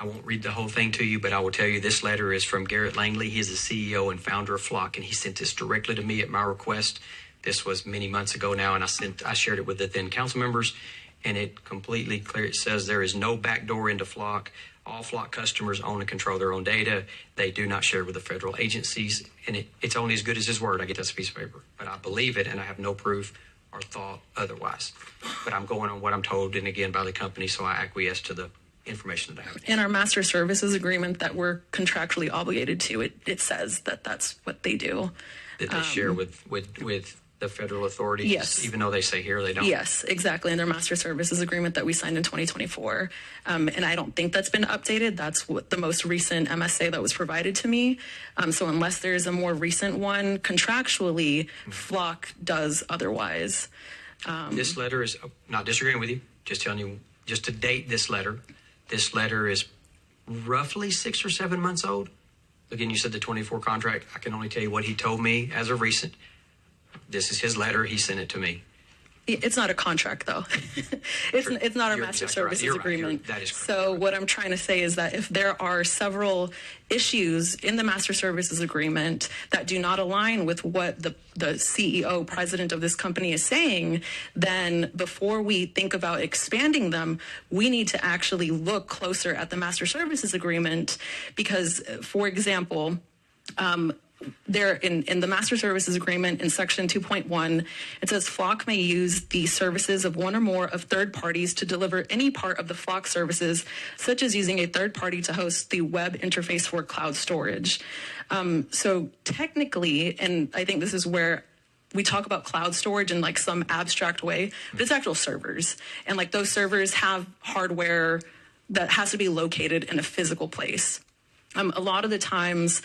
won't read the whole thing to you, but I will tell you this letter is from Garrett Langley. He is the CEO and founder of Flock, and he sent this directly to me at my request. This was many months ago now, and I shared it with the then council members, and it completely clear. It says there is no backdoor into Flock. All Flock customers own and control their own data. They do not share with the federal agencies, and it's only as good as his word. I get this piece of paper, but I believe it, and I have no proof or thought otherwise. But I'm going on what I'm told, and again, by the company, so I acquiesce to the information that I have. In our master services agreement that we're contractually obligated to, it says that that's what they do. That they share with the federal authorities, yes. Even though they say here they don't. Yes, exactly. In their master services agreement that we signed in 2024. And I don't think that's been updated. That's what the most recent MSA that was provided to me. So unless there's a more recent one, contractually, Flock does otherwise. This letter is, not disagreeing with you, just telling you, just to date this letter is roughly 6 or 7 months old. Again, you said the 24 contract. I can only tell you what he told me as of recent. This is his letter. He sent it to me. It's not a contract, though. It's not a master services agreement. That is correct. So what I'm trying to say is that if there are several issues in the master services agreement that do not align with what the CEO, president of this company is saying, then before we think about expanding them, we need to actually look closer at the master services agreement because, for example, there in the master services agreement in section 2.1, it says Flock may use the services of one or more of third parties to deliver any part of the Flock services, such as using a third party to host the web interface for cloud storage. So technically, and I think this is where we talk about cloud storage in like some abstract way, but it's actual servers. And like those servers have hardware that has to be located in a physical place. A lot of the times,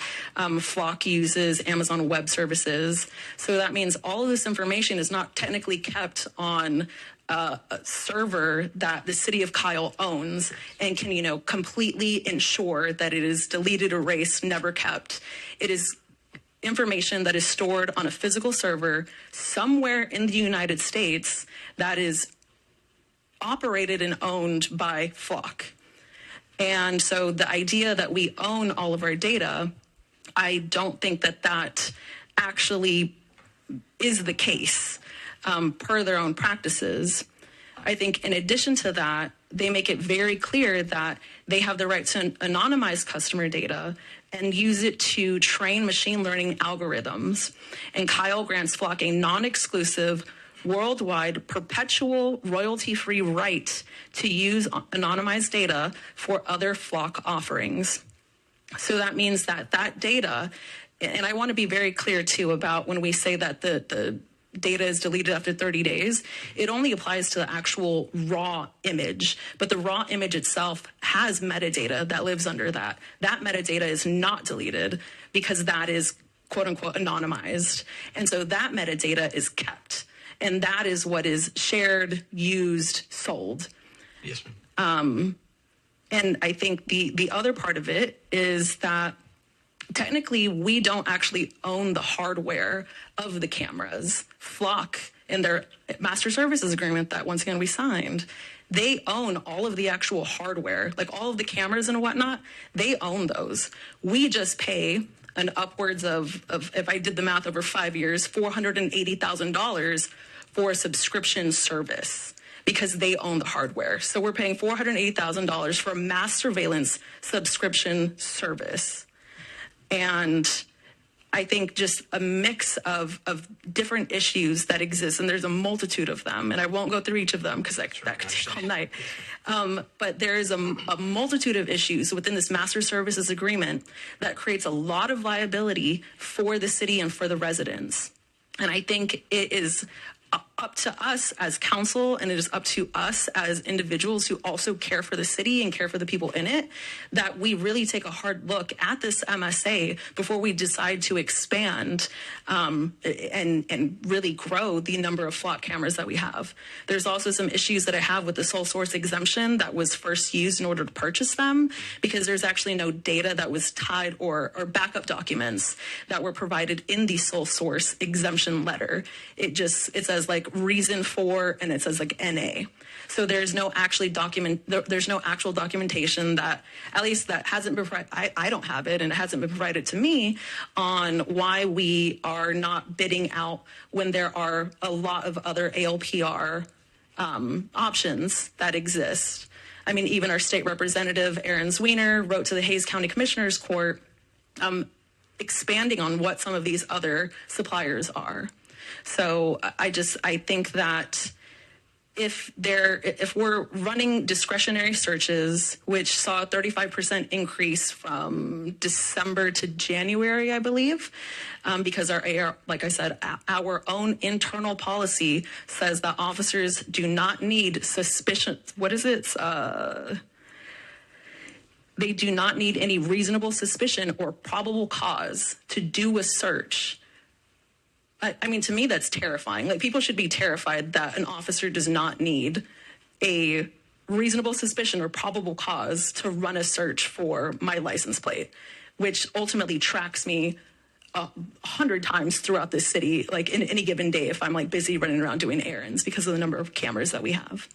Flock uses Amazon Web Services. So that means all of this information is not technically kept on a server that the city of Kyle owns and can, completely ensure that it is deleted, erased, never kept. It is information that is stored on a physical server somewhere in the United States that is operated and owned by Flock. And so the idea that we own all of our data, I don't think that actually is the case per their own practices. I think in addition to that, they make it very clear that they have the right to anonymize customer data and use it to train machine learning algorithms. And Kyle grants Flock a non-exclusive worldwide perpetual royalty-free right to use anonymized data for other Flock offerings. So that means that data, and I want to be very clear too about when we say that the data is deleted after 30 days, it only applies to the actual raw image, but the raw image itself has metadata that lives under that. That metadata is not deleted because that is quote unquote anonymized. And so that metadata is kept. And that is what is shared, used, sold. Yes, ma'am. And I think the other part of it is that technically we don't actually own the hardware of the cameras. Flock, in their master services agreement that once again we signed, they own all of the actual hardware, like all of the cameras and whatnot, they own those. We just pay an upwards of if I did the math over 5 years, $480,000 for a subscription service because they own the hardware. So we're paying $480,000 for a mass surveillance subscription service. And I think just a mix of different issues that exist, and there's a multitude of them, and I won't go through each of them because that could take all night. But there is a multitude of issues within this master services agreement that creates a lot of liability for the city and for the residents. And I think it is up to us as council, and it is up to us as individuals who also care for the city and care for the people in it, that we really take a hard look at this MSA before we decide to expand and really grow the number of Flock cameras that we have. There's also some issues that I have with the sole source exemption that was first used in order to purchase them, because there's actually no data that was tied or backup documents that were provided in the sole source exemption letter. It says like reason for, and it says like NA. So there's no actual documentation that, at least that hasn't been provided. I don't have it, and it hasn't been provided to me on why we are not bidding out when there are a lot of other ALPR options that exist. I mean, even our state representative, Aaron Zwiener, wrote to the Hays County Commissioner's Court expanding on what some of these other suppliers are. So I think that if we're running discretionary searches, which saw a 35% increase from December to January, I believe, because like I said, our own internal policy says that officers do not need suspicion. What is it? They do not need any reasonable suspicion or probable cause to do a search. I mean, to me, that's terrifying. Like, people should be terrified that an officer does not need a reasonable suspicion or probable cause to run a search for my license plate, which ultimately tracks me 100 times throughout this city, like in any given day, if I'm like busy running around doing errands because of the number of cameras that we have.